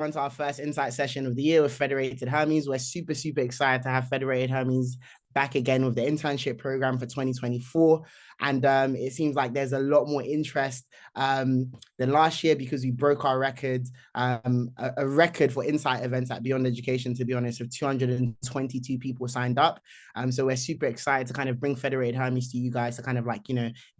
on to our first insight session of the year with Federated Hermes. We're super, super excited to have Federated Hermes back again with the internship program for 2024. And it seems like there's a lot more interest than last year because we broke our record, a record for insight events at Beyond Education, to be honest, of 222 people signed up. So we're super excited to kind of bring Federated Hermes to you guys to kind of like,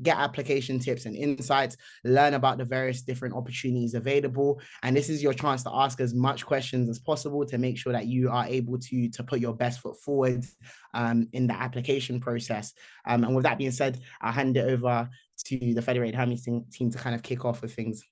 get application tips and insights, learn about the various different opportunities available. And this is your chance to ask as much questions as possible to make sure that you are able to put your best foot forward in the application process. And with that being said, I'll hand it over to the Federated Hermes team to kind of kick off with things.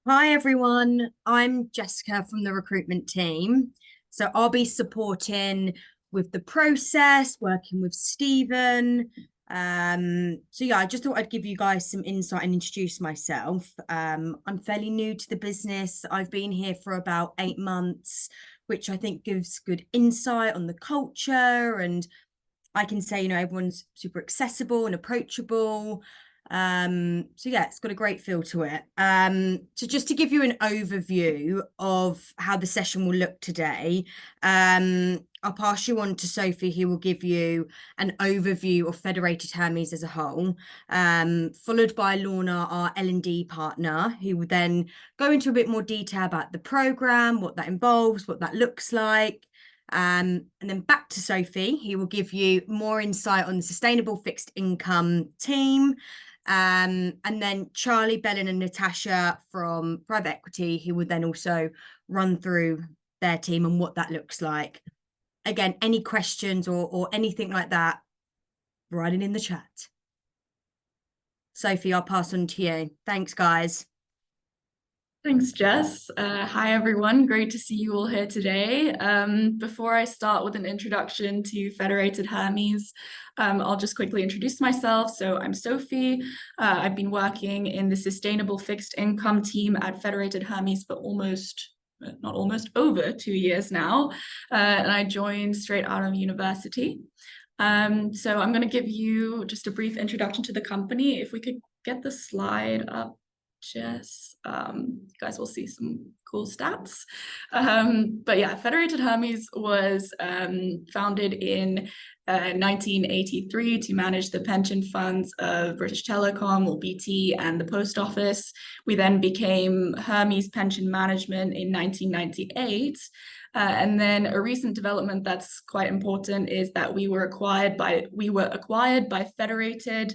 Hi, everyone. I'm Jessica from the recruitment team. So I'll be supporting with the process, working with Stephen. So yeah, I just thought I'd give you guys some insight and introduce myself. I'm fairly new to the business. I've been here for about 8 months, which I think gives good insight on the culture. And I can say, everyone's super accessible and approachable. So yeah, it's got a great feel to it. So just to give you an overview of how the session will look today, I'll pass you on to Sophie, who will give you an overview of Federated Hermes as a whole, followed by Lorna, our L&D partner, who will then go into a bit more detail about the program, what that involves, what that looks like. And then back to Sophie, who will give you more insight on the sustainable fixed income team. And then Charlie, Bellin and Natasha from private equity, who would then also run through their team and what that looks like. Again, any questions or anything like that, write it in the chat. Sophie, I'll pass on to you. Thanks, guys. Thanks, Jess. Hi, everyone. Great to see you all here today. Before I start with an introduction to Federated Hermes, I'll just quickly introduce myself. So I'm Sophie. I've been working in the sustainable fixed income team at Federated Hermes for over 2 years now. And I joined straight out of university. So I'm going to give you just a brief introduction to the company. If we could get the slide up, Jess, you guys will see some cool stats. But yeah, Federated Hermes was founded in 1983 to manage the pension funds of British Telecom, or BT, and the Post Office. We then became Hermes Pension Management in 1998. And then a recent development that's quite important is that we were acquired by Federated,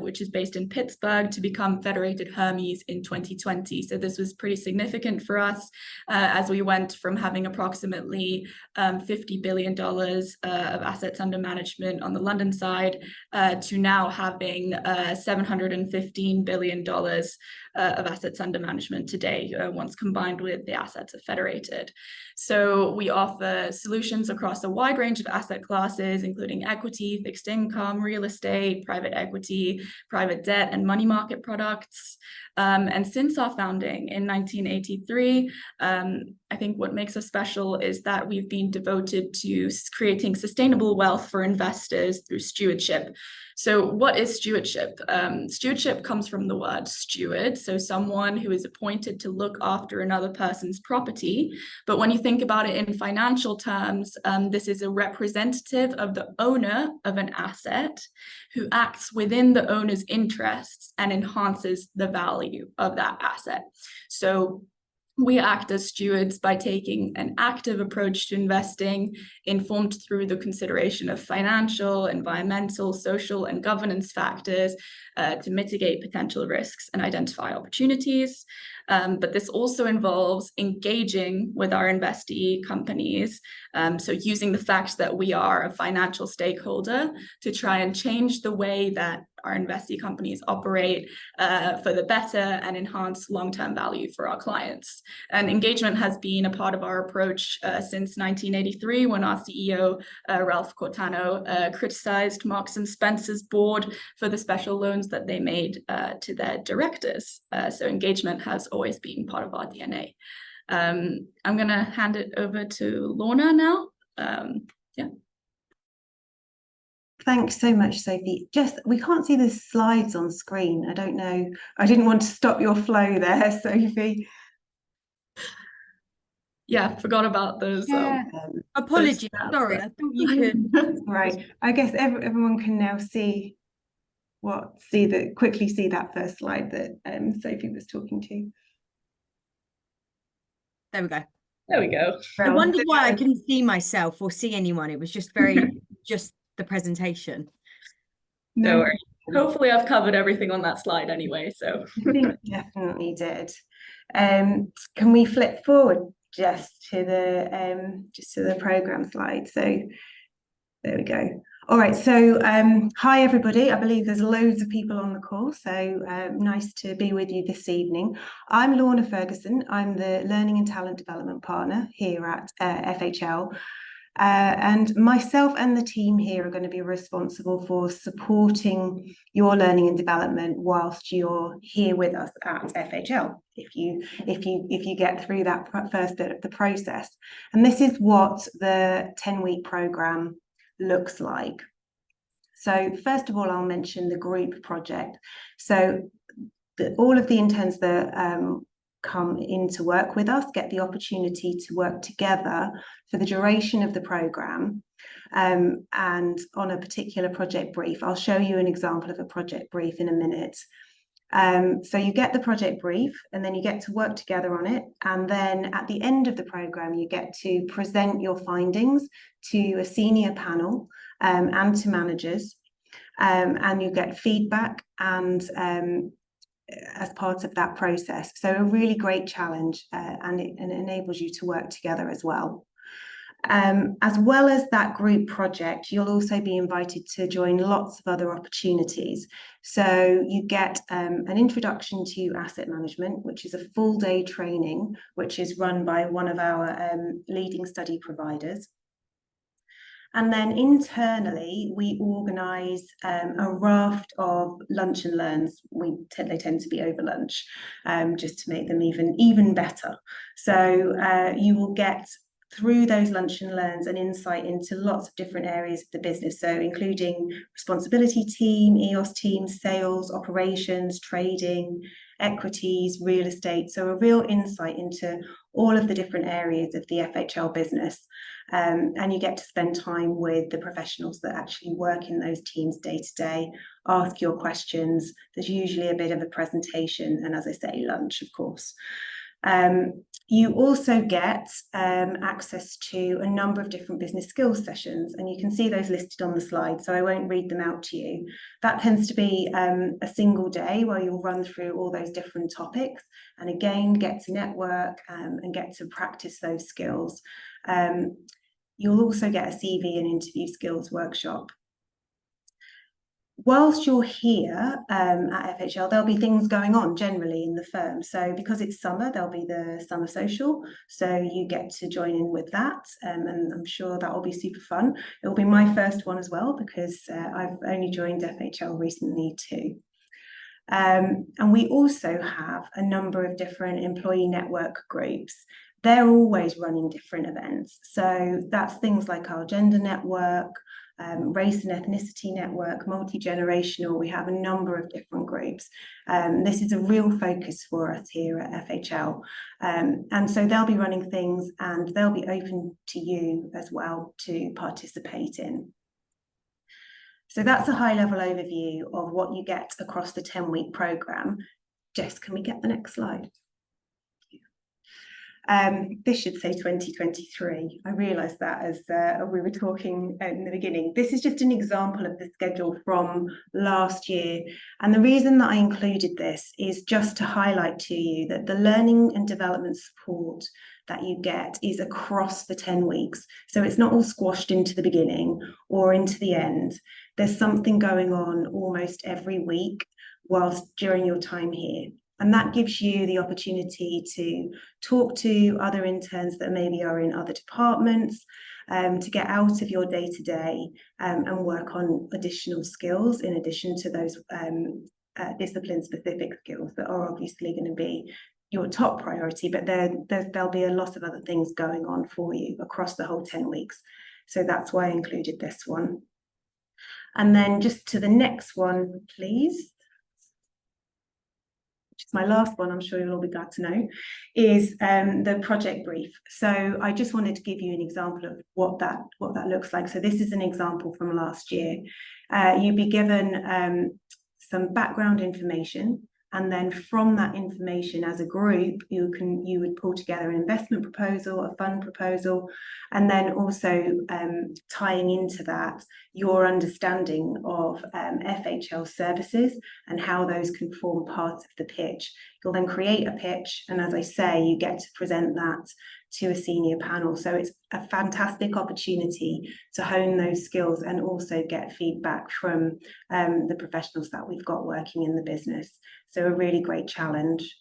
which is based in Pittsburgh, to become Federated Hermes in 2020. So this was pretty significant for us as we went from having approximately $50 billion of assets under management on the London side to now having $715 billion of assets under management today, once combined with the assets of Federated. So we offer solutions across a wide range of asset classes, including equity, fixed income, real estate, private equity, private debt, and money market products. And since our founding in 1983, I think what makes us special is that we've been devoted to creating sustainable wealth for investors through stewardship. So what is stewardship? Stewardship comes from the word steward, so someone who is appointed to look after another person's property. But when you think about it in financial terms, this is a representative of the owner of an asset who acts within the owner's interests and enhances the value of that asset. So we act as stewards by taking an active approach to investing, informed through the consideration of financial, environmental, social, and governance factors to mitigate potential risks and identify opportunities. But this also involves engaging with our investee companies. So using the fact that we are a financial stakeholder to try and change the way that our investee companies operate for the better and enhance long-term value for our clients. And engagement has been a part of our approach since 1983, when our CEO, Ralph Cortano, criticized Marks & Spencer's board for the special loans that they made to their directors. So engagement has always been part of our DNA. I'm going to hand it over to Lorna now. Yeah. Thanks so much, Sophie. Just, we can't see the slides on screen. I don't know. I didn't want to stop your flow there, Sophie. Yeah, forgot about those. Yeah. Apologies, sorry, I thought you could. Right, I guess everyone can now quickly see that first slide that Sophie was talking to. There we go. There we go. I wondered why I couldn't see myself or see anyone. It was just just the presentation. No worries. Hopefully I've covered everything on that slide anyway, so. I think definitely did. Can we flip forward just to the program slide? So there we go. All right, so hi everybody. I believe there's loads of people on the call, so nice to be with you this evening. I'm Lorna Ferguson. I'm the Learning and Talent Development Partner here at FHL. And myself and the team here are going to be responsible for supporting your learning and development whilst you're here with us at FHL, if you get through that first bit of the process. And this is what the 10-week program looks like. So first of all, I'll mention the group project. So all of the interns that come in to work with us get the opportunity to work together for the duration of the program, and on a particular project brief. I'll show you an example of a project brief in a minute. So you get the project brief and then you get to work together on it, and then at the end of the program you get to present your findings to a senior panel and to managers, and you get feedback and as part of that process. So a really great challenge, and it enables you to work together as well. As well as that group project, you'll also be invited to join lots of other opportunities. So you get an introduction to asset management, which is a full day training, which is run by one of our leading study providers. And then internally, we organise a raft of lunch and learns. They tend to be over lunch, just to make them even better. So you will get through those lunch and learns an insight into lots of different areas of the business, so including responsibility team, EOS team, sales, operations, trading, equities, real estate. So a real insight into all of the different areas of the FHL business. And you get to spend time with the professionals that actually work in those teams day to day, ask your questions. There's usually a bit of a presentation and, as I say, lunch, of course. You also get access to a number of different business skills sessions, and you can see those listed on the slide, so I won't read them out to you. That tends to be a single day where you'll run through all those different topics and again get to network and get to practice those skills. You'll also get a CV and interview skills workshop. Whilst you're here at FHL, there'll be things going on generally in the firm. So because it's summer, there'll be the summer social. So you get to join in with that, and I'm sure that will be super fun. It will be my first one as well, because I've only joined FHL recently too. And we also have a number of different employee network groups. They're always running different events. So that's things like our gender network, race and ethnicity network, multi-generational. We have a number of different groups. This is a real focus for us here at FHL. And so they'll be running things and they'll be open to you as well to participate in. So that's a high-level overview of what you get across the 10-week programme. Jess, can we get the next slide? This should say 2023. I realised that as we were talking in the beginning. This is just an example of the schedule from last year. And the reason that I included this is just to highlight to you that the learning and development support that you get is across the 10 weeks. So it's not all squashed into the beginning or into the end. There's something going on almost every week whilst during your time here. And that gives you the opportunity to talk to other interns that maybe are in other departments, to get out of your day-to-day and work on additional skills in addition to those discipline-specific skills that are obviously going to be your top priority, but there'll be a lot of other things going on for you across the whole 10 weeks. So that's why I included this one. And then just to the next one, please. it's my last one, I'm sure you'll all be glad to know, is the project brief. So I just wanted to give you an example of what that looks like. So this is an example from last year. You'd be given some background information, and then from that information as a group, you would pull together an investment proposal, a fund proposal, and then also tying into that your understanding of FHL services and how those can form part of the pitch. You'll then create a pitch, and as I say, you get to present that to a senior panel. So it's a fantastic opportunity to hone those skills and also get feedback from the professionals that we've got working in the business. So a really great challenge.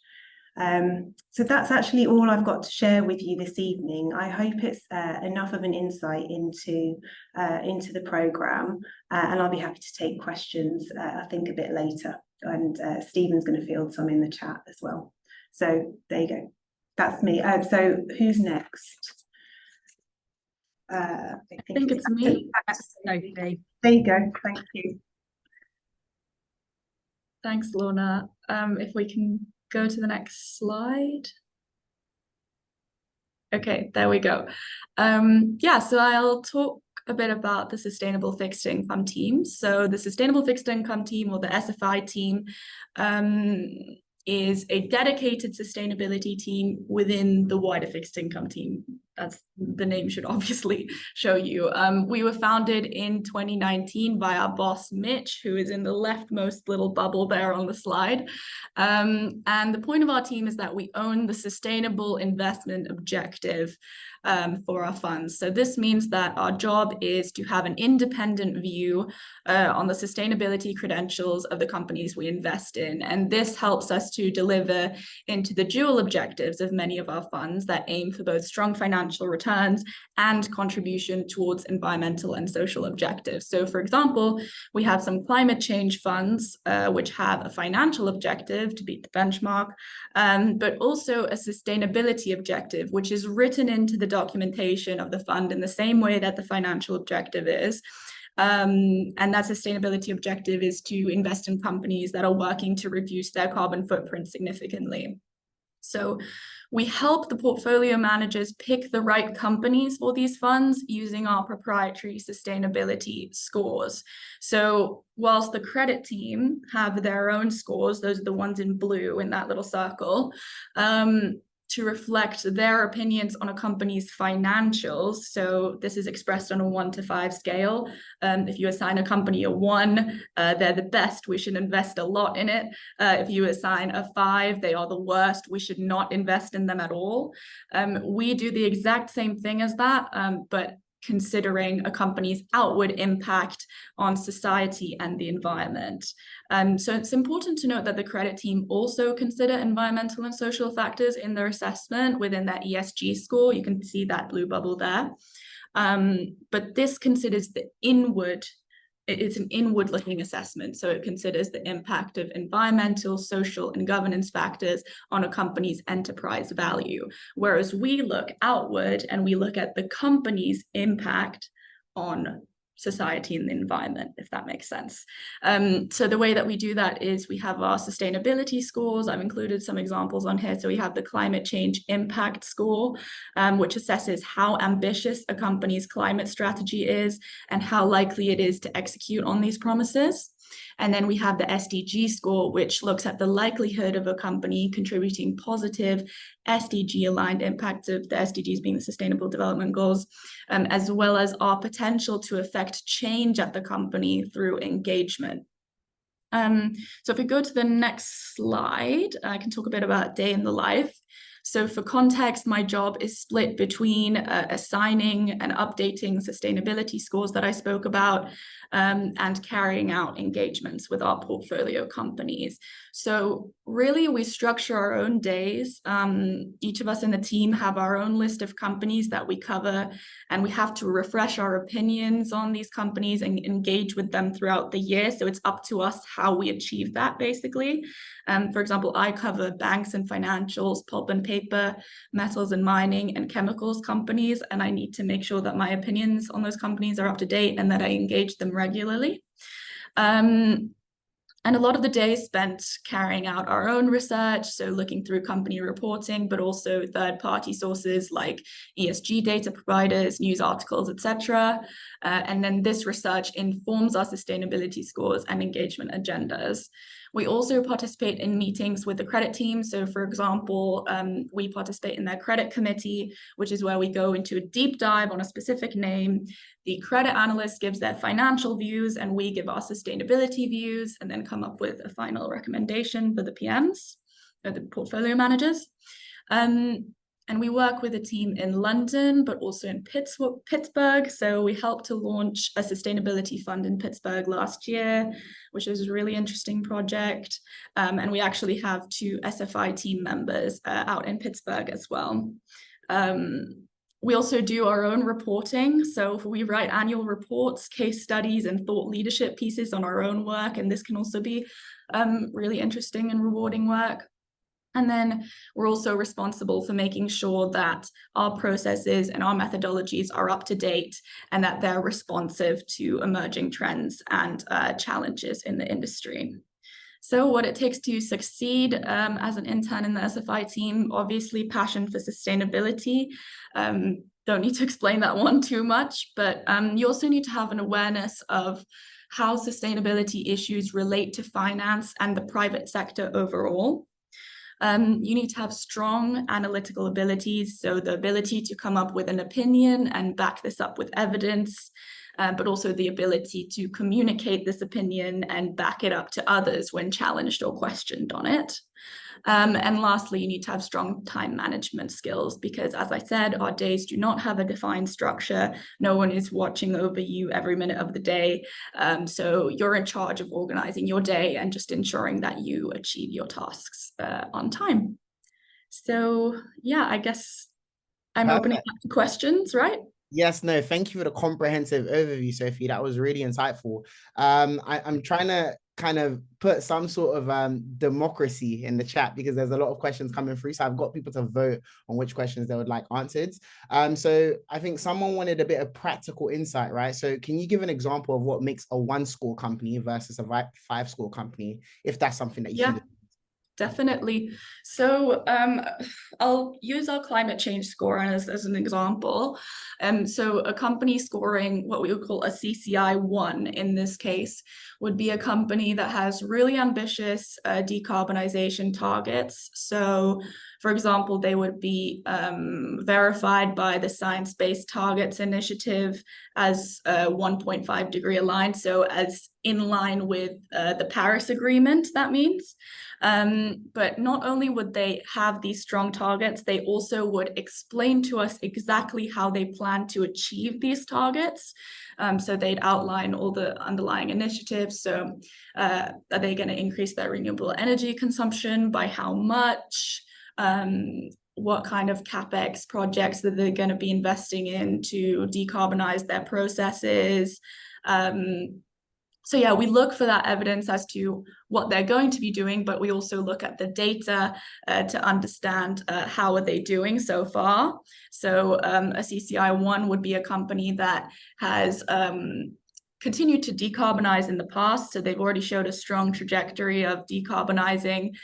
So that's actually all I've got to share with you this evening. I hope it's enough of an insight into the programme, and I'll be happy to take questions, I think, a bit later. And Stephen's going to field some in the chat as well. So there you go. That's me. So who's next? I think it's me. Absolutely. There you go. Thank you. Thanks, Lorna. If we can go to the next slide. Okay, there we go. Yeah, so I'll talk a bit about the Sustainable Fixed Income team. So the Sustainable Fixed Income team, or the SFI team, is a dedicated sustainability team within the wider fixed income team. That's the name should obviously show you. We were founded in 2019 by our boss, Mitch, who is in the leftmost little bubble there on the slide. And the point of our team is that we own the sustainable investment objective for our funds. So this means that our job is to have an independent view on the sustainability credentials of the companies we invest in. And this helps us to deliver into the dual objectives of many of our funds that aim for both strong financial returns and contribution towards environmental and social objectives. So for example, we have some climate change funds, which have a financial objective to beat the benchmark, but also a sustainability objective, which is written into the documentation of the fund in the same way that the financial objective is. And that sustainability objective is to invest in companies that are working to reduce their carbon footprint significantly. So we help the portfolio managers pick the right companies for these funds using our proprietary sustainability scores. So whilst the credit team have their own scores, those are the ones in blue in that little circle, to reflect their opinions on a company's financials. So this is expressed on a 1 to 5 scale. If you assign a company a 1, they're the best, we should invest a lot in it. If you assign a 5, they are the worst, we should not invest in them at all. We do the exact same thing as that, but considering a company's outward impact on society and the environment. So it's important to note that the credit team also consider environmental and social factors in their assessment within their ESG score. You can see that blue bubble there. But this considers the inward, it's an inward-looking assessment. So it considers the impact of environmental, social, and governance factors on a company's enterprise value. Whereas we look outward and we look at the company's impact on society and the environment, if that makes sense. So the way that we do that is we have our sustainability scores. I've included some examples on here. So we have the climate change impact score, which assesses how ambitious a company's climate strategy is and how likely it is to execute on these promises. And then we have the SDG score, which looks at the likelihood of a company contributing positive SDG-aligned impacts of the SDGs being the Sustainable Development Goals, as well as our potential to affect change at the company through engagement. So if we go to the next slide, I can talk a bit about day in the life. So for context, my job is split between assigning and updating sustainability scores that I spoke about, and carrying out engagements with our portfolio companies. So really, we structure our own days. Each of us in the team have our own list of companies that we cover, and we have to refresh our opinions on these companies and engage with them throughout the year. So it's up to us how we achieve that, basically. For example, I cover banks and financials, pulp and paper, metals and mining, and chemicals companies, and I need to make sure that my opinions on those companies are up to date and that I engage them regularly. And a lot of the day is spent carrying out our own research, so looking through company reporting, but also third-party sources like ESG data providers, news articles, etc. And then this research informs our sustainability scores and engagement agendas. We also participate in meetings with the credit team. So for example, we participate in their credit committee, which is where we go into a deep dive on a specific name. The credit analyst gives their financial views and we give our sustainability views, and then come up with a final recommendation for the PMs, or the portfolio managers. And we work with a team in London, but also in Pittsburgh. So we helped to launch a sustainability fund in Pittsburgh last year, which is a really interesting project. And we actually have 2 SFI team members out in Pittsburgh as well. We also do our own reporting. So we write annual reports, case studies, and thought leadership pieces on our own work. And this can also be really interesting and rewarding work. And then we're also responsible for making sure that our processes and our methodologies are up to date and that they're responsive to emerging trends and challenges in the industry. So what it takes to succeed as an intern in the SFI team, obviously passion for sustainability. Don't need to explain that one too much, but you also need to have an awareness of how sustainability issues relate to finance and the private sector overall. You need to have strong analytical abilities, so the ability to come up with an opinion and back this up with evidence, but also the ability to communicate this opinion and back it up to others when challenged or questioned on it. And lastly, you need to have strong time management skills because, as I said, our days do not have a defined structure. No one is watching over you every minute of the day. So you're in charge of organizing your day and just ensuring that you achieve your tasks on time. So yeah, I guess I'm opening up to questions, right? Yes, no, thank you for the comprehensive overview, Sophie. That was really insightful. I'm trying to kind of put some sort of democracy in the chat because there's a lot of questions coming through. So I've got people to vote on which questions they would like answered. So I think someone wanted a bit of practical insight, right? So can you give an example of what makes a 1-score company versus a 5-score company, if that's something that you can do? Definitely. So I'll use our climate change score as an example. So a company scoring what we would call a CCI 1 in this case would be a company that has really ambitious decarbonization targets. So for example, they would be verified by the Science Based Targets Initiative as 1.5 degree aligned, so as in line with the Paris Agreement, that means. But not only would they have these strong targets, they also would explain to us exactly how they plan to achieve these targets. So they'd outline all the underlying initiatives. So are they going to increase their renewable energy consumption? By how much? What kind of CapEx projects that they're going to be investing in to decarbonize their processes? So yeah, we look for that evidence as to what they're going to be doing, but we also look at the data to understand how are they doing so far. So a CCI 1 would be a company that has continued to decarbonize in the past. So they've already showed a strong trajectory of decarbonizing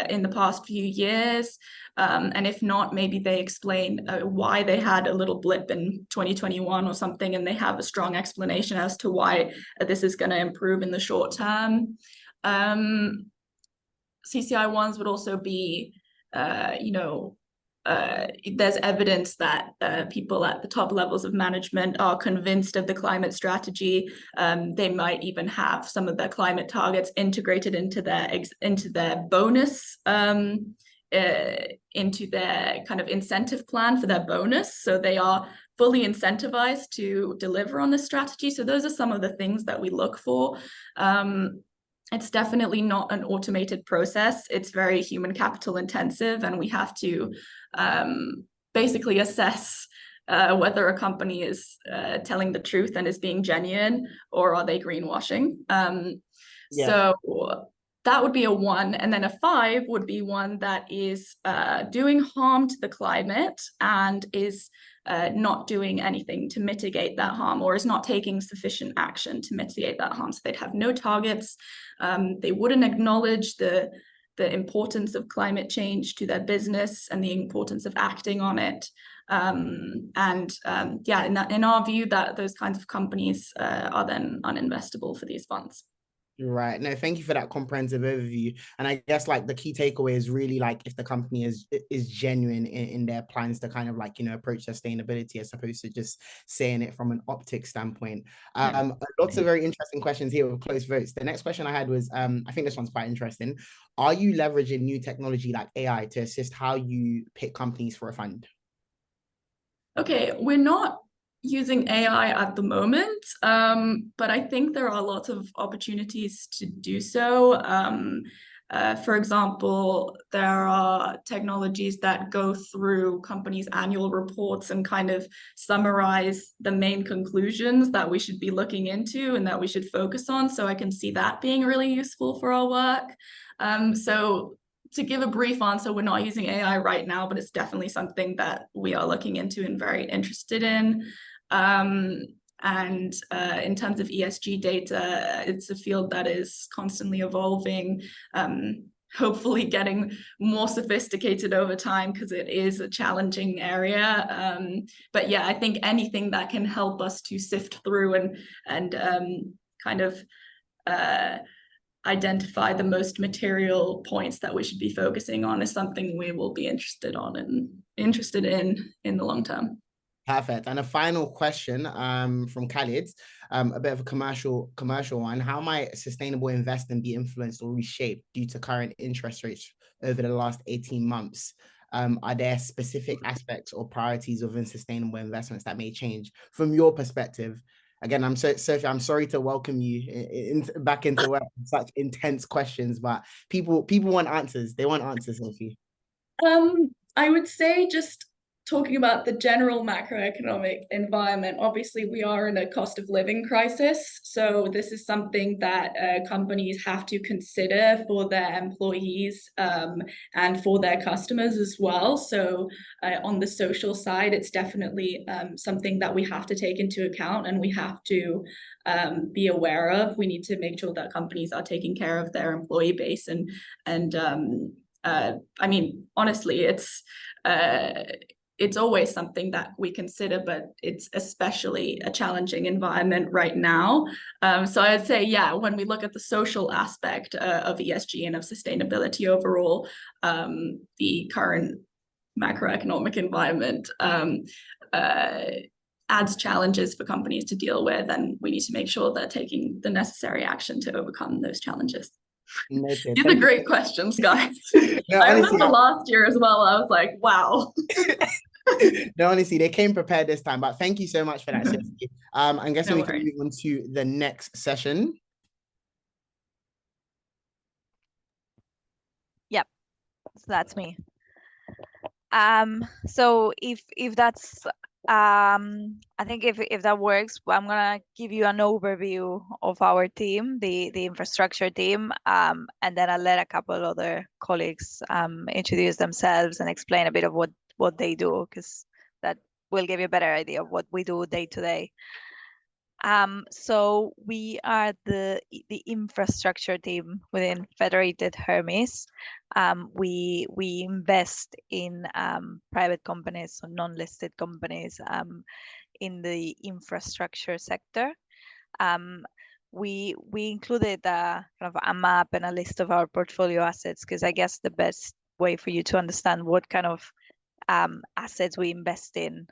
in the past few years. And if not, maybe they explain why they had a little blip in 2021 or something, and they have a strong explanation as to why this is going to improve in the short term. CCI 1s would also be, there's evidence that people at the top levels of management are convinced of the climate strategy. They might even have some of their climate targets integrated into their bonus, into their kind of incentive plan for their bonus. So they are fully incentivized to deliver on this strategy. So those are some of the things that we look for. It's definitely not an automated process. It's very human capital intensive, and we have to basically assess whether a company is telling the truth and is being genuine, or are they greenwashing. So that would be a 1, and then a 5 would be one that is doing harm to the climate and is not doing anything to mitigate that harm, or is not taking sufficient action to mitigate that harm. So they'd have no targets. They wouldn't acknowledge the importance of climate change to their business and the importance of acting on it. Yeah, in our view, that those kinds of companies are then uninvestable for these funds. Right. No, thank you for that comprehensive overview. And I guess like the key takeaway is really like if the company is genuine in their plans to kind of like, you know, approach sustainability as opposed to just saying it from an optic standpoint. Lots of very interesting questions here with close votes. The next question I had was, I think this one's quite interesting. Are you leveraging new technology like AI to assist how you pick companies for a fund? Okay, we're not using AI at the moment, but I think there are lots of opportunities to do so. For example, there are technologies that go through companies' annual reports and kind of summarize the main conclusions that we should be looking into and that we should focus on. So I can see that being really useful for our work. So to give a brief answer, we're not using AI right now, but it's definitely something that we are looking into and very interested in. In terms of ESG data, it's a field that is constantly evolving, hopefully getting more sophisticated over time because it is a challenging area. But yeah, I think anything that can help us to sift through and kind of identify the most material points that we should be focusing on is something we will be interested in the long term. Perfect. And a final question from Khalid, a bit of a commercial one. How might sustainable investing be influenced or reshaped due to current interest rates over the last 18 months? Are there specific aspects or priorities within sustainable investments that may change from your perspective? Again, Sophie, I'm sorry to welcome you back into work with such intense questions, but people want answers. They want answers, Sophie. I would say just talking about the general macroeconomic environment, obviously we are in a cost of living crisis. So this is something that companies have to consider for their employees and for their customers as well. So on the social side, it's definitely something that we have to take into account and we have to be aware of. We need to make sure that companies are taking care of their employee base and I mean, honestly, it's always something that we consider, but it's especially a challenging environment right now. So I'd say, yeah, when we look at the social aspect of ESG and of sustainability overall, the current macroeconomic environment adds challenges for companies to deal with, and we need to make sure they're taking the necessary action to overcome those challenges. Noted. These are great questions, guys. No, I honestly, remember last year as well. I was like, wow. No, honestly, they came prepared this time, but thank you so much for that, Sophie. I'm guessing we can move on to the next session. Yep, so that's me. So if that's I think if that works, I'm gonna give you an overview of our team, the infrastructure team, and then I'll let a couple other colleagues introduce themselves and explain a bit of what they do, because that will give you a better idea of what we do day to day. So we are the infrastructure team within Federated Hermes. We invest in private companies, so non-listed companies in the infrastructure sector. We included kind of a map and a list of our portfolio assets, because I guess the best way for you to understand what kind of assets we invest in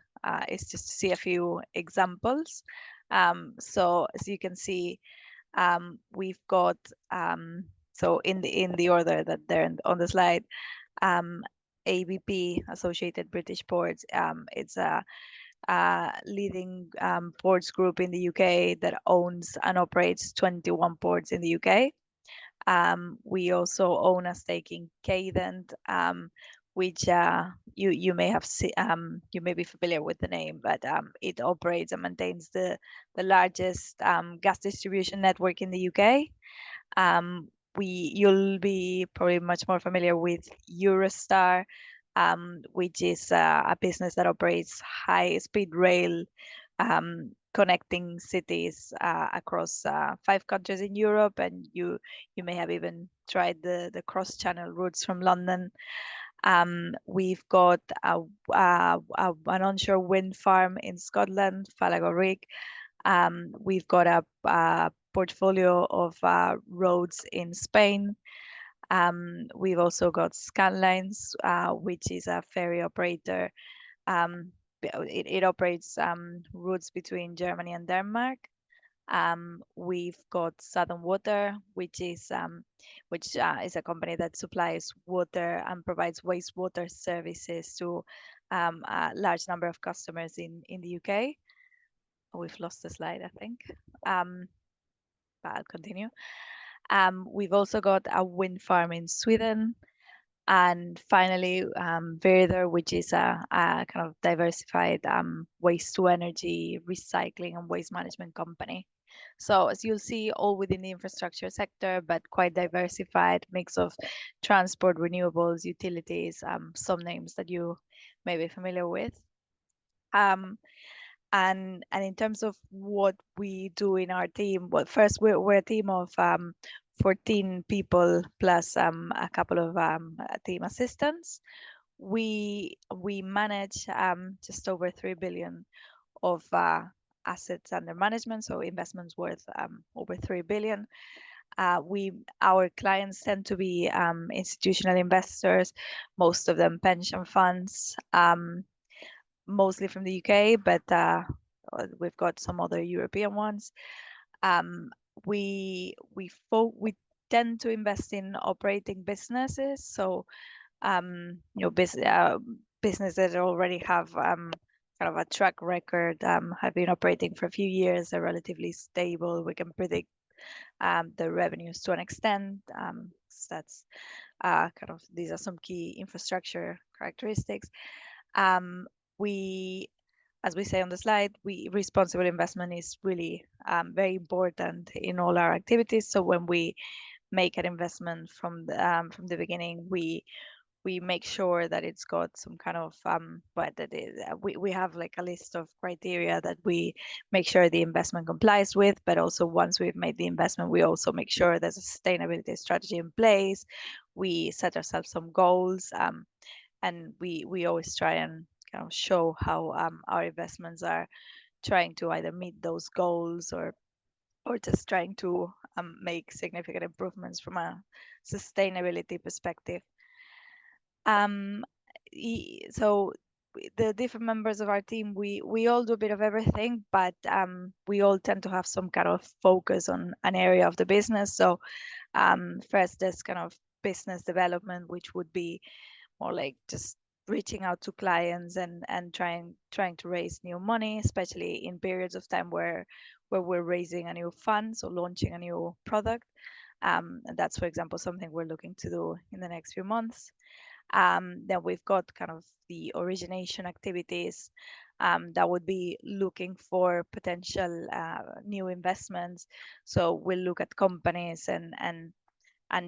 is just to see a few examples. So as you can see, we've got so in the order that they're on the slide, ABP, Associated British Ports. It's a leading ports group in the UK that owns and operates 21 ports in the UK. We also own a stake in Cadent, which you may have seen, you may be familiar with the name, but it operates and maintains the largest gas distribution network in the UK. you'll be probably much more familiar with Eurostar, which is a business that operates high-speed rail, connecting cities across 5 countries in Europe, and you may have even tried the cross-channel routes from London. We've got an onshore wind farm in Scotland, Falagorig. We've got a portfolio of roads in Spain. We've also got Scanlines, which is a ferry operator. It operates routes between Germany and Denmark. We've got Southern Water, which is a company that supplies water and provides wastewater services to a large number of customers in the UK. We've lost the slide, I think, but I'll continue. We've also got a wind farm in Sweden. And finally, Verder, which is a kind of diversified waste to energy, recycling and waste management company. So as you'll see, all within the infrastructure sector, but quite diversified, mix of transport, renewables, utilities, some names that you may be familiar with. And in terms of what we do in our team, well, first we're a team of 14 people plus a couple of team assistants. We manage just over 3 billion of assets under management, so investments worth over 3 billion. Our clients tend to be institutional investors, most of them pension funds, mostly from the UK, but we've got some other European ones. We tend to invest in operating businesses, so businesses that already have kind of a track record, have been operating for a few years, are relatively stable. We can predict the revenues to an extent. So that's kind of, these are some key infrastructure characteristics. As we say on the slide, responsible investment is really very important in all our activities. So when we make an investment from the beginning, we make sure that it's got some kind of we have like a list of criteria that we make sure the investment complies with, but also once we've made the investment, we also make sure there's a sustainability strategy in place. We set ourselves some goals, and we always try and kind of show how our investments are trying to either meet those goals or just trying to make significant improvements from a sustainability perspective. So the different members of our team, we all do a bit of everything, but we all tend to have some kind of focus on an area of the business. So first, there's kind of business development, which would be more like just reaching out to clients and trying to raise new money, especially in periods of time where we're raising a new fund, so launching a new product. And that's, for example, something we're looking to do in the next few months. Then we've got kind of the origination activities that would be looking for potential new investments. So we'll look at companies and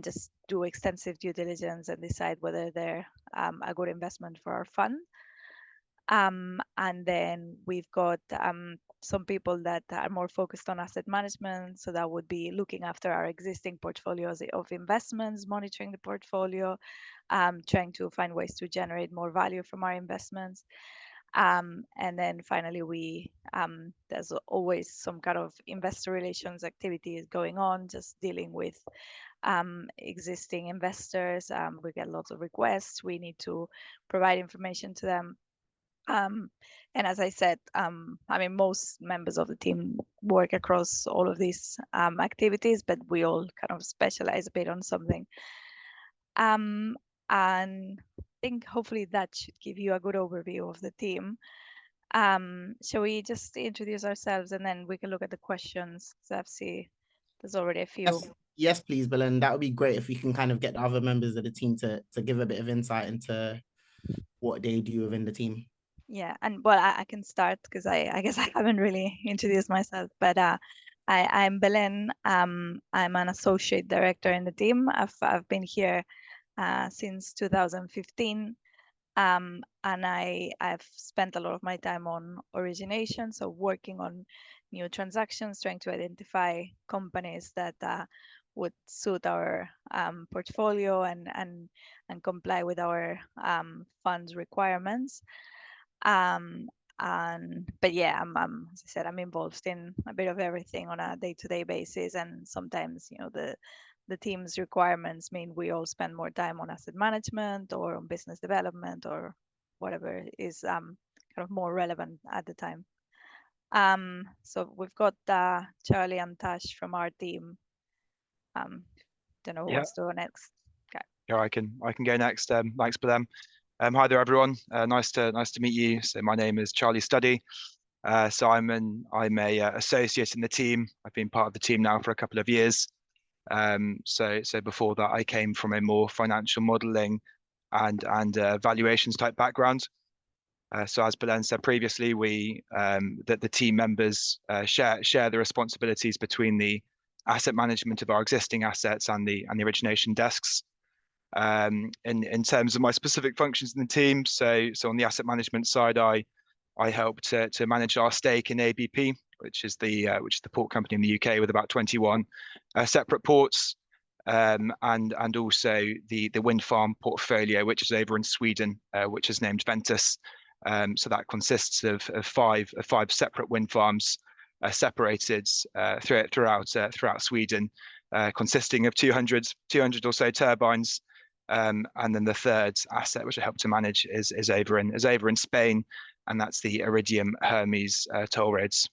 just do extensive due diligence and decide whether they're a good investment for our fund. And then we've got some people that are more focused on asset management. So that would be looking after our existing portfolios of investments, monitoring the portfolio, trying to find ways to generate more value from our investments. And then finally, there's always some kind of investor relations activities going on, just dealing with existing investors. We get lots of requests. We need to provide information to them. And as I said, I mean, most members of the team work across all of these activities, but we all kind of specialize a bit on something. And I think hopefully that should give you a good overview of the team. Shall we just introduce ourselves and then we can look at the questions? So I see there's already a few. Yes, please, Belen. That would be great if we can kind of get the other members of the team to give a bit of insight into what they do within the team. Yeah, and well, I can start because I guess I haven't really introduced myself, but I'm Belen. I'm an associate director in the team. I've been here since 2015. And I've spent a lot of my time on origination, so working on new transactions, trying to identify companies that would suit our portfolio and comply with our funds requirements. But yeah, as I said, I'm involved in a bit of everything on a day-to-day basis, and sometimes, you know, the team's requirements mean we all spend more time on asset management or on business development or whatever is kind of more relevant at the time. So we've got Charlie and Tash from our team. Don't know who wants to go next. Okay. Yeah, I can go next. Thanks for them. Hi there, everyone. Nice to meet you. So my name is Charlie Studdy. So I'm a associate in the team. I've been part of the team now for a couple of years. So before that, I came from a more financial modelling and valuations type background. So as Belen said previously, that the team members share the responsibilities between the asset management of our existing assets and the origination desks. In terms of my specific functions in the team, so on the asset management side, I help to manage our stake in ABP, which is the port company in the UK with about 21 separate ports, and also the wind farm portfolio, which is over in Sweden, which is named Ventus. So that consists of five separate wind farms separated throughout Sweden, consisting of 200 or so turbines. And then the third asset, which I help to manage, is over in Spain, and that's the Iridium Hermes toll roads.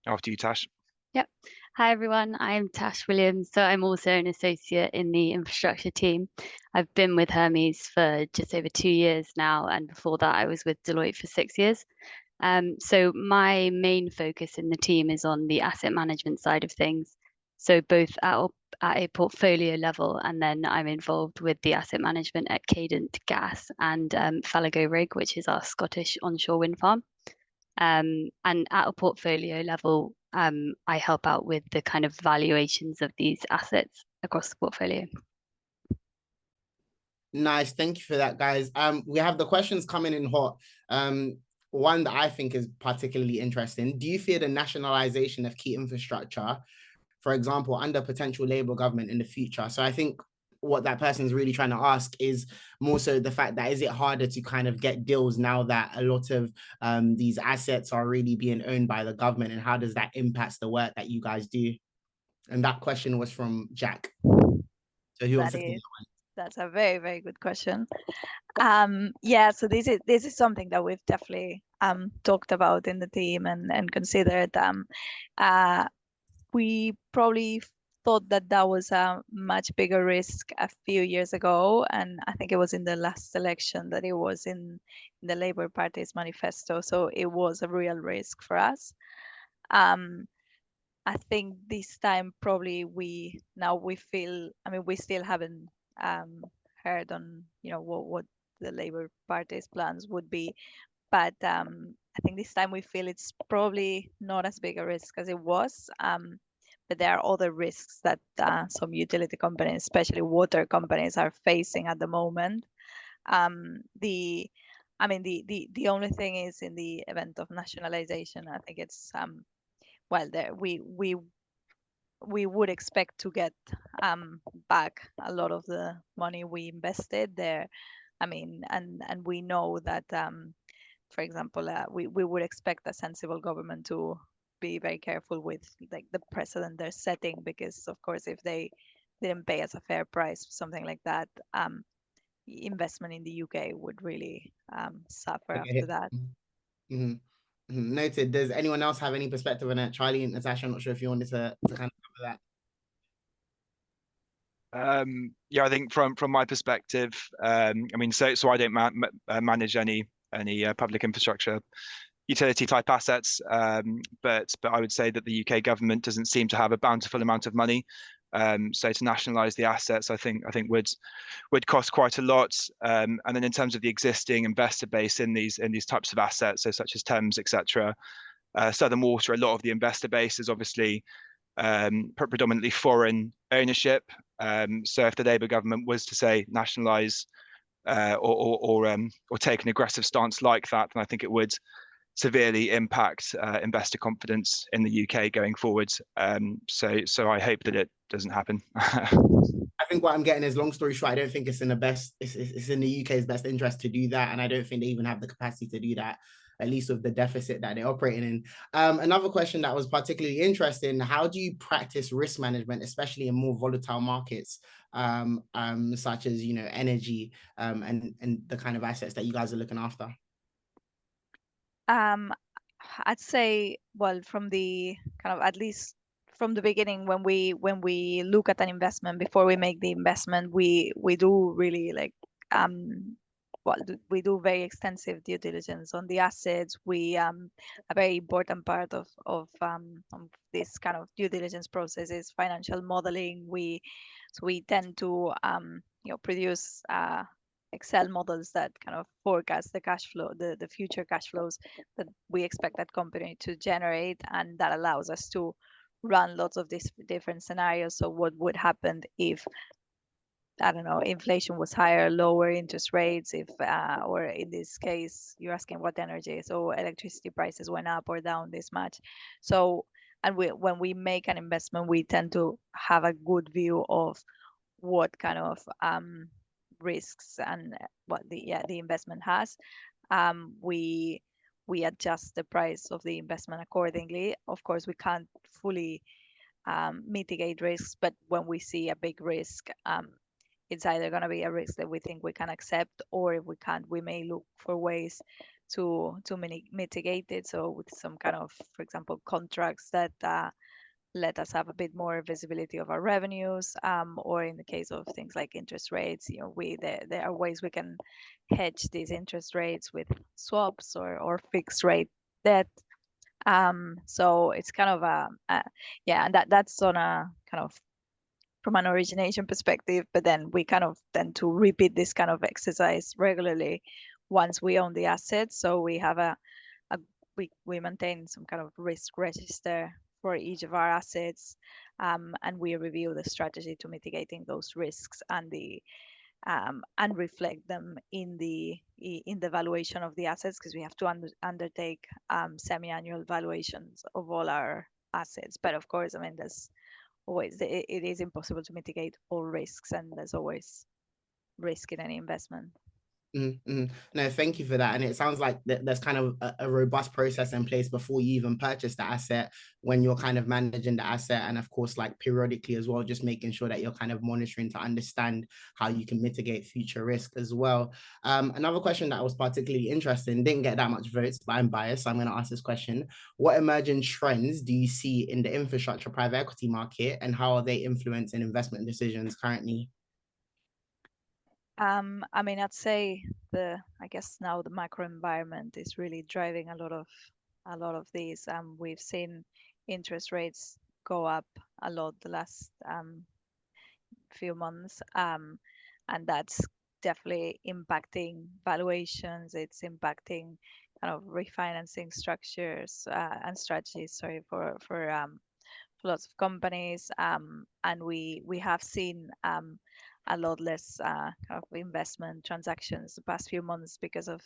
After you, Tash. Yep. Hi, everyone. I'm Tash Williams. So I'm also an associate in the infrastructure team. I've been with Hermes for just over 2 years now, and before that, I was with Deloitte for 6 years. So my main focus in the team is on the asset management side of things. So both at a portfolio level, and then I'm involved with the asset management at Cadent Gas and Fallago Rig, which is our Scottish onshore wind farm. And at a portfolio level, I help out with the kind of valuations of these assets across the portfolio. Nice, thank you for that, guys. We have the questions coming in hot. One that I think is particularly interesting: do you fear the nationalization of key infrastructure, for example, under potential Labour government in the future? So I think what that person is really trying to ask is more so the fact that, is it harder to kind of get deals now that a lot of these assets are really being owned by the government, and how does that impact the work that you guys do? And that question was from Jack. So who wants to take that one? That's a very, very good question. Yeah, so this is something that we've definitely talked about in the team and considered. We probably thought that was a much bigger risk a few years ago, and I think it was in the last election that it was in the Labour Party's manifesto, so it was a real risk for us. I think this time probably we feel, I mean, we still haven't heard on, you know, what the Labour Party's plans would be, but I think this time we feel it's probably not as big a risk as it was. But there are other risks that some utility companies, especially water companies, are facing at the moment. The only thing is, in the event of nationalization, I think it's well, there we would expect to get back a lot of the money we invested there. I mean, and we know that, for example, we would expect a sensible government to be very careful with like the precedent they're setting, because of course if they didn't pay us a fair price for something like that, investment in the UK would really suffer after that. Mm-hmm. Mm-hmm. Noted. Does anyone else have any perspective on that? Charlie and Natasha, I'm not sure if you wanted to kind of cover that. Yeah, I think from my perspective, I mean, so I don't manage any public infrastructure utility type assets, but I would say that the UK government doesn't seem to have a bountiful amount of money. So to nationalise the assets, I think would cost quite a lot. And then in terms of the existing investor base in these types of assets, so such as Thames, etc., Southern Water, a lot of the investor base is obviously predominantly foreign ownership. So if the Labour government was to say nationalise or take an aggressive stance like that, then I think it would severely impact investor confidence in the UK going forward. So I hope that it doesn't happen. I think what I'm getting is, long story short, I don't think it's in the best, it's in the UK's best interest to do that. And I don't think they even have the capacity to do that, at least with the deficit that they're operating in. Another question that was particularly interesting: how do you practice risk management, especially in more volatile markets, such as, you know, energy, and the kind of assets that you guys are looking after? I'd say, well, from the kind of, at least from the beginning, when we look at an investment, before we make the investment, we do really like we do very extensive due diligence on the assets. We a very important part of this kind of due diligence process is financial modeling. We tend to produce Excel models that kind of forecast the cash flow, the future cash flows that we expect that company to generate, and that allows us to run lots of these different scenarios. So what would happen if, I don't know, inflation was higher, lower interest rates, if or in this case you're asking what energy, so electricity prices went up or down this much. So, and when we make an investment, we tend to have a good view of what kind of risks and what the investment has. We adjust the price of the investment accordingly. Of course, we can't fully mitigate risks, but when we see a big risk, it's either going to be a risk that we think we can accept, or if we can't, we may look for ways to mitigate it. So with some kind of, for example, contracts that let us have a bit more visibility of our revenues, or in the case of things like interest rates, you know, there are ways we can hedge these interest rates with swaps or fixed rate debt. So it's kind of and that's on a kind of from an origination perspective, but then we kind of tend to repeat this kind of exercise regularly once we own the assets. So we have we maintain some kind of risk register for each of our assets, and we review the strategy to mitigating those risks and reflect them in the valuation of the assets, because we have to undertake semi-annual valuations of all our assets. But of course, I mean, there's always it is impossible to mitigate all risks, and there's always risk in any investment. Mm-hmm. No, thank you for that. And it sounds like there's kind of a robust process in place before you even purchase the asset, when you're kind of managing the asset, and of course, like periodically as well, just making sure that you're kind of monitoring to understand how you can mitigate future risk as well. Another question that was particularly interesting, didn't get that much votes, but I'm biased, so I'm going to ask this question: what emerging trends do you see in the infrastructure private equity market, and how are they influencing investment decisions currently? I mean, I'd say I guess now the macro environment is really driving a lot of these. We've seen interest rates go up a lot the last few months, and that's definitely impacting valuations. It's impacting kind of refinancing structures and strategies. Sorry, for lots of companies, and we have seen a lot less kind of investment transactions the past few months because of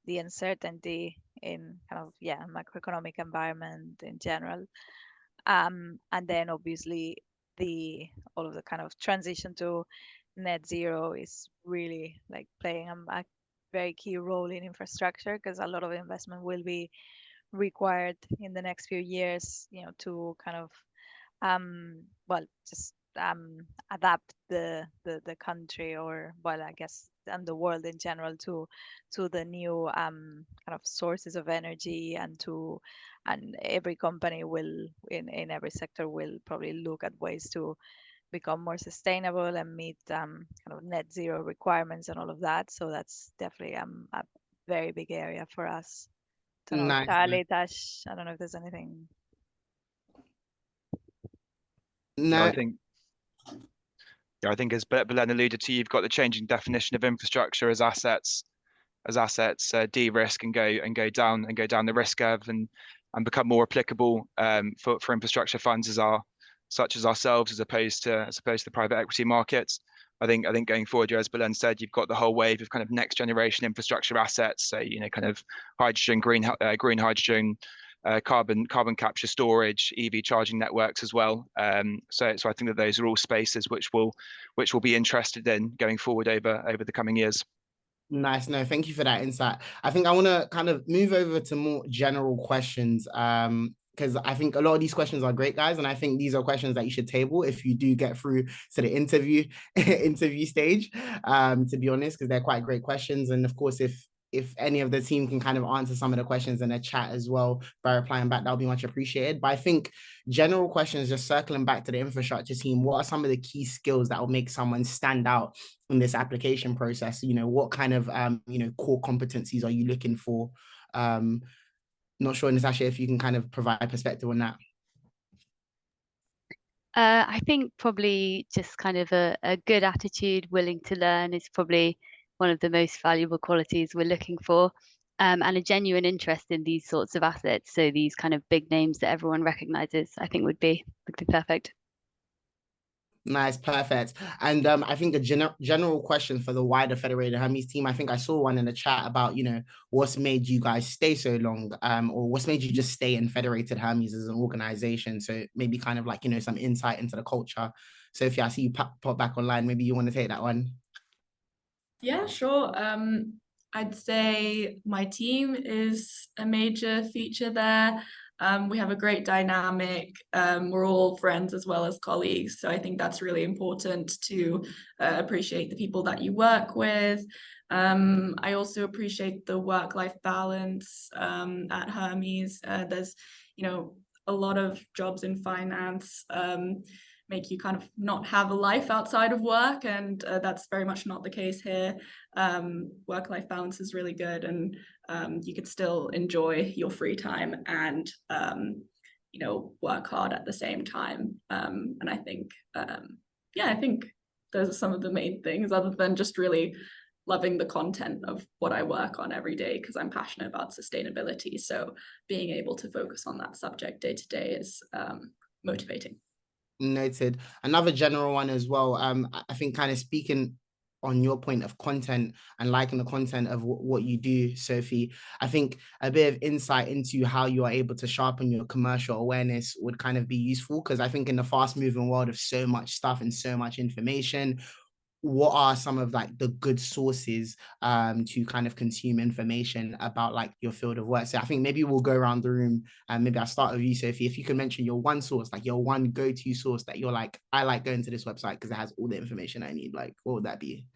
the uncertainty in kind of macroeconomic environment in general, and then obviously all of the kind of transition to net zero is really like playing a very key role in infrastructure, because a lot of investment will be required in the next few years, you know, to kind of just adapt the country, or I guess, and the world in general, to the new kind of sources of energy, and every company will in every sector will probably look at ways to become more sustainable and meet kind of net zero requirements and all of that. So that's definitely a very big area for us. I don't know, Nice. Charlie, Tash, I don't know if there's anything. No, I think as Belen alluded to, you've got the changing definition of infrastructure as assets de-risk and go down the risk curve, and and become more applicable for infrastructure funds such as ourselves, as opposed to the private equity markets. I think going forward, as Belen said, you've got the whole wave of kind of next generation infrastructure assets. So kind of hydrogen, green hydrogen, carbon capture storage, EV charging networks as well. So I think that those are all spaces which will be interested in going forward over the coming years. Nice. No, thank you for that insight. I think I want to kind of move over to more general questions. Because I think a lot of these questions are great, guys, and I think these are questions that you should table if you do get through to the interview stage. To be honest, because they're quite great questions, and of course, if any of the team can kind of answer some of the questions in the chat as well by replying back, that'll be much appreciated. But I think general questions, just circling back to the infrastructure team, what are some of the key skills that will make someone stand out in this application process? What kind of core competencies are you looking for? Not sure, Natasha, if you can kind of provide perspective on that. I think probably just kind of a good attitude, willing to learn, is probably one of the most valuable qualities we're looking for, and a genuine interest in these sorts of assets. So these kind of big names that everyone recognizes, I think would be perfect. Nice, perfect. And I think a general question for the wider Federated Hermes team, I think I saw one in the chat about, what's made you guys stay so long, or what's made you just stay in Federated Hermes as an organization. So maybe kind of like, some insight into the culture. Sophia, I see you pop back online. Maybe you want to take that one. Yeah, sure. I'd say my team is a major feature there. We have a great dynamic. We're all friends as well as colleagues. So I think that's really important to appreciate the people that you work with. I also appreciate the work-life balance at Hermes. There's, a lot of jobs in finance make you kind of not have a life outside of work, and that's very much not the case here. Work-life balance is really good, and you could still enjoy your free time and work hard at the same time. And I think I think those are some of the main things, other than just really loving the content of what I work on every day, because I'm passionate about sustainability. So being able to focus on that subject day to day is motivating. Noted. Another general one as well. I think kind of speaking on your point of content and liking the content of what you do, Sophie, I think a bit of insight into how you are able to sharpen your commercial awareness would kind of be useful, because I think in the fast moving world of so much stuff and so much information, what are some of like the good sources to kind of consume information about like your field of work? So I think maybe we'll go around the room, and maybe I'll start with you, Sophie. If you can mention your one source, like your one go-to source that you're like, I like going to this website because it has all the information I need. Like, what would that be?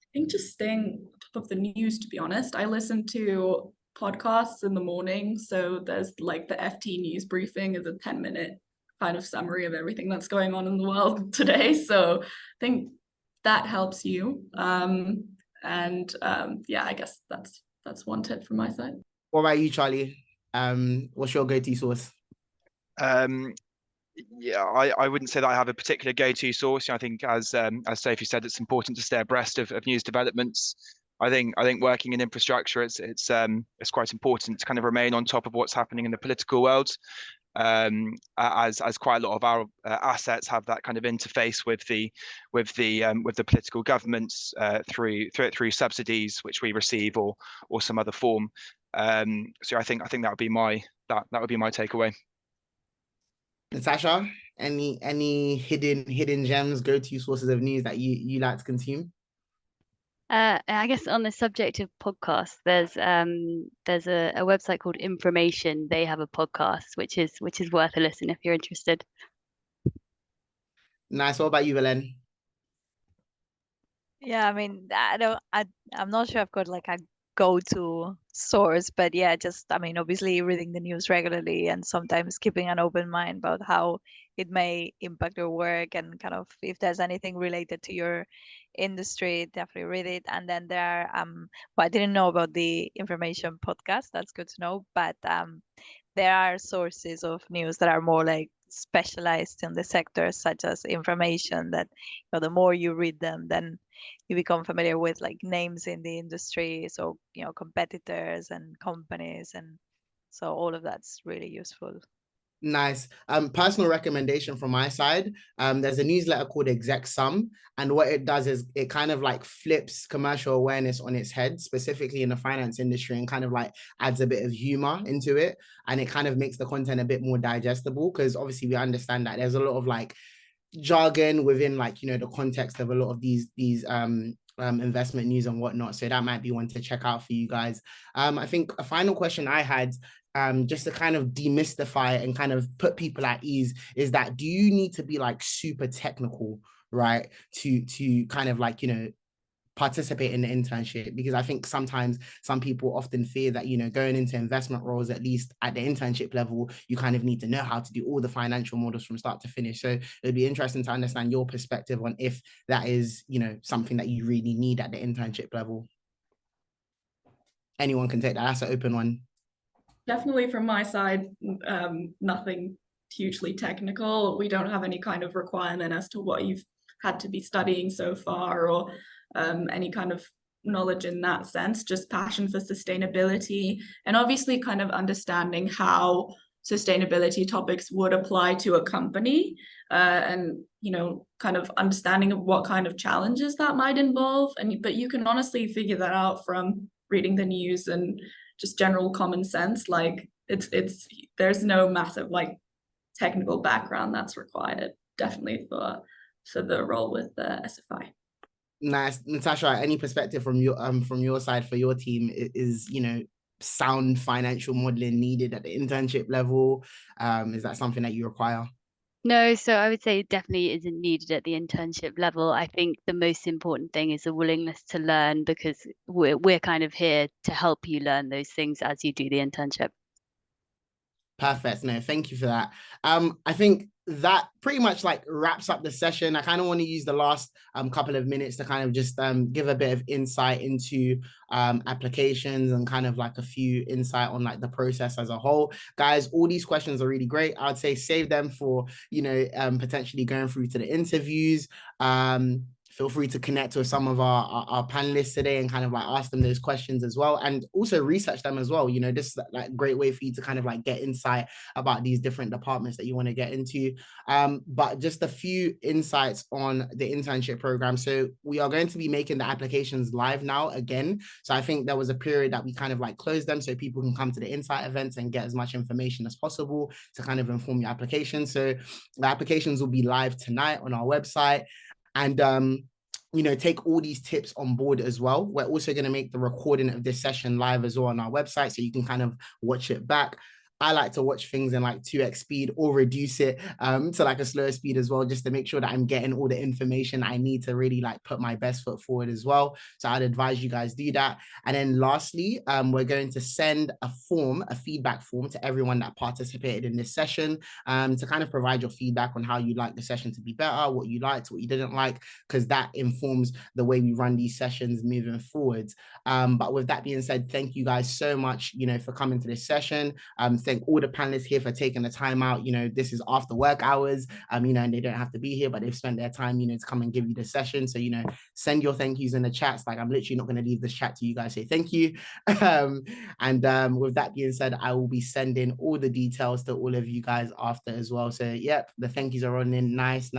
I think just staying on top of the news, to be honest. I listen to podcasts in the morning. So there's like the FT news briefing is a 10-minute kind of summary of everything that's going on in the world today. So I think that helps you. I guess that's one tip from my side. What about you, Charlie? What's your go-to source? Yeah, I wouldn't say that I have a particular go-to source. I think as Sophie said, it's important to stay abreast of news developments. I think working in infrastructure, it's quite important to kind of remain on top of what's happening in the political world. As quite a lot of our assets have that kind of interface with the political governments through subsidies which we receive or some other form. So I think that would be my takeaway. Natasha, any hidden gems, go-to sources of news that you like to consume? I guess on the subject of podcasts, there's a website called Information. They have a podcast which is worth a listen if you're interested. Nice. What about you, Belen? Yeah, I mean, I'm not sure I've got like a go-to source, but yeah, just obviously reading the news regularly and sometimes keeping an open mind about how it may impact your work, and kind of if there's anything related to your industry, definitely read it. And then there are I didn't know about the Information podcast. That's good to know. But there are sources of news that are more like specialized in the sector, such as Information, that the more you read them, then you become familiar with like names in the industry, so competitors and companies, and So all of that's really useful. Nice. Personal recommendation from my side. There's a newsletter called Exec Sum, and what it does is it kind of like flips commercial awareness on its head, specifically in the finance industry, and kind of like adds a bit of humor into it, and it kind of makes the content a bit more digestible, because obviously we understand that there's a lot of like jargon within, like, you know, the context of a lot of these investment news and whatnot. So that might be one to check out for you guys. I think a final question I had, just to kind of demystify and kind of put people at ease, is that do you need to be like super technical, right, to kind of like, you know, participate in the internship? Because I think sometimes some people often fear that, you know, going into investment roles, at least at the internship level, you kind of need to know how to do all the financial models from start to finish. So it'd be interesting to understand your perspective on if that is, you know, something that you really need at the internship level. Anyone can take that. That's an open one. Definitely from my side, nothing hugely technical. We don't have any kind of requirement as to what you've had to be studying so far, or any kind of knowledge in that sense, just passion for sustainability, and obviously kind of understanding how sustainability topics would apply to a company, and, you know, kind of understanding of what kind of challenges that might involve. But you can honestly figure that out from reading the news and just general common sense. Like it's there's no massive like technical background that's required, definitely for the role with the SFI. Nice. Natasha, any perspective from your side for your team? Is, you know, sound financial modeling needed at the internship level? Is that something that you require? No, so I would say it definitely isn't needed at the internship level. I think the most important thing is a willingness to learn, because we're kind of here to help you learn those things as you do the internship. Perfect. No, thank you for that. I think that pretty much like wraps up the session. I kind of want to use the last couple of minutes to kind of just give a bit of insight into applications, and kind of like a few insight on like the process as a whole. Guys, all these questions are really great. I'd say save them for, you know, potentially going through to the interviews. Feel free to connect with some of our panelists today and kind of like ask them those questions as well, and also research them as well. You know, this is like a great way for you to kind of like get insight about these different departments that you want to get into. But just a few insights on the internship program. So we are going to be making the applications live now again. So I think there was a period that we kind of like closed them so people can come to the insight events and get as much information as possible to kind of inform your application. So the applications will be live tonight on our website. And you know, take all these tips on board as well. We're also going to make the recording of this session live as well on our website, so you can kind of watch it back. I like to watch things in like 2x speed, or reduce it to like a slower speed as well, just to make sure that I'm getting all the information I need to really like put my best foot forward as well. So I'd advise you guys do that. And then lastly, we're going to send a feedback form to everyone that participated in this session, to kind of provide your feedback on how you like the session to be better, what you liked, what you didn't like, because that informs the way we run these sessions moving forward. But with that being said, thank you guys so much, you know, for coming to this session. Thank all the panelists here for taking the time out. You know, this is after work hours, you know, and they don't have to be here, but they've spent their time, you know, to come and give you the session. So, you know, send your thank yous in the chats. Like, I'm literally not going to leave this chat to you guys say thank you. And with that being said, I will be sending all the details to all of you guys after as well. So, yep, the thank yous are on in. Nice.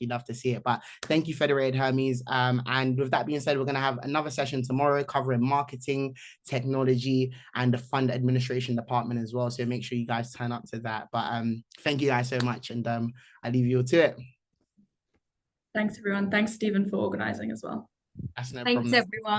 We love to see it. But thank you, Federated Hermes. And with that being said, we're going to have another session tomorrow covering marketing, technology, and the fund administration department as well. So make sure you guys turn up to that. But thank you guys so much, and I leave you all to it. Thanks everyone. Thanks Stephen for organizing as well. That's no Thanks problem. everyone.